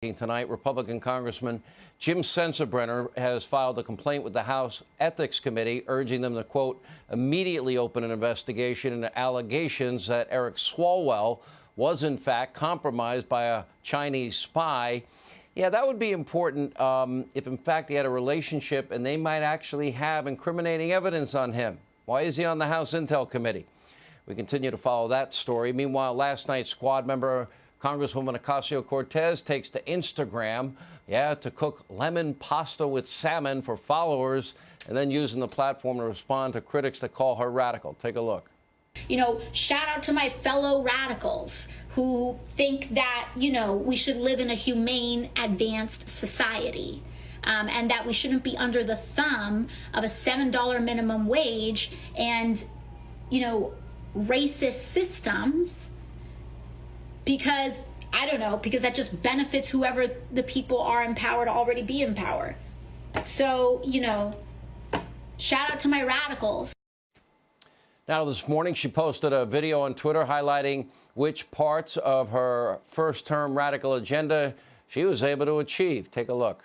Tonight, Republican Congressman Jim Sensenbrenner has filed a complaint with the House Ethics Committee, urging them to, quote, immediately open an investigation into allegations that Eric Swalwell was, in fact, compromised by a Chinese spy. Yeah, that would be important if, in fact, he had a relationship and they might actually have incriminating evidence on him. Why is he on the House Intel Committee? We continue to follow that story. Meanwhile, last night, squad member Congresswoman Ocasio-Cortez takes to Instagram, to cook lemon pasta with salmon for followers, and then using the platform to respond to critics that call her radical. Take a look. You know, shout out to my fellow radicals who think that, we should live in a humane, advanced society. And that we shouldn't be under the thumb of a $7 minimum wage and, racist systems. Because, because that just benefits whoever the people are in power to already be in power. So, shout out to my radicals. Now, this morning, she posted a video on Twitter highlighting which parts of her first-term radical agenda she was able to achieve. Take a look.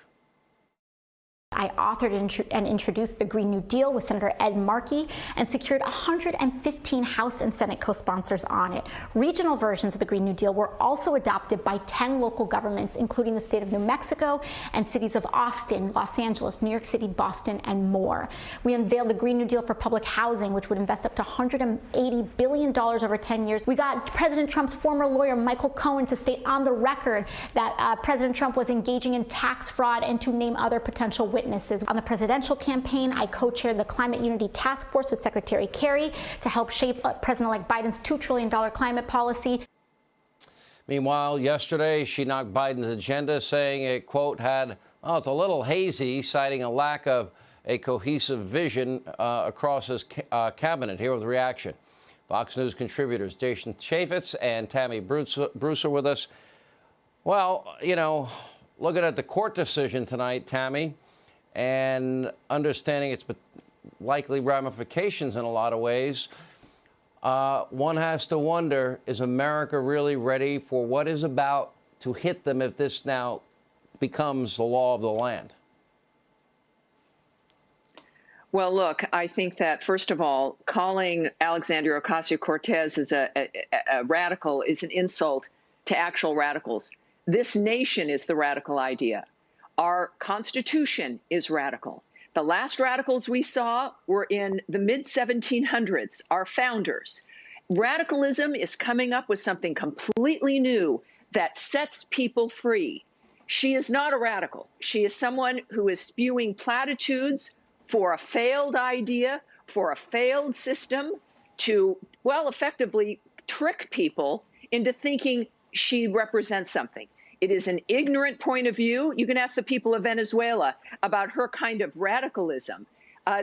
I authored and introduced the Green New Deal with Senator Ed Markey and secured 115 House and Senate co-sponsors on it. Regional versions of the Green New Deal were also adopted by 10 local governments, including the state of New Mexico and cities of Austin, Los Angeles, New York City, Boston, and more. We unveiled the Green New Deal for public housing, which would invest up to $180 billion over 10 years. We got President Trump's former lawyer, Michael Cohen, to state on the record that President Trump was engaging in tax fraud and to name other potential witnesses. On the presidential campaign, I co-chaired the Climate Unity Task Force with Secretary Kerry to help shape President-elect Biden's $2 trillion climate policy. Meanwhile, yesterday, she knocked Biden's agenda, saying it, quote, it's a little hazy, citing a lack of a cohesive vision across his cabinet. Here with the reaction. Fox News contributors Jason Chaffetz and Tammy Bruce are with us. Well, looking at the court decision tonight, Tammy, and understanding its likely ramifications in a lot of ways, one has to wonder, is America really ready for what is about to hit them if this now becomes the law of the land? Well, look, I think that, first of all, calling Alexandria Ocasio-Cortez as a radical is an insult to actual radicals. This nation is the radical idea. Our Constitution is radical. The last radicals we saw were in the mid-1700s, our founders. Radicalism is coming up with something completely new that sets people free. She is not a radical. She is someone who is spewing platitudes for a failed idea, for a failed system, to, effectively trick people into thinking she represents something. It is an ignorant point of view. You can ask the people of Venezuela about her kind of radicalism.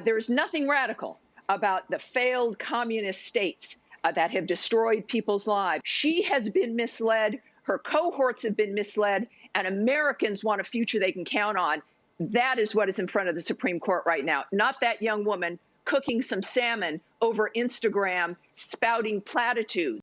There's nothing radical about the failed communist states that have destroyed people's lives. She has been misled. Her cohorts have been misled, and Americans want a future they can count on. That is what is in front of the Supreme Court right now, not that young woman cooking some salmon over Instagram, spouting platitudes.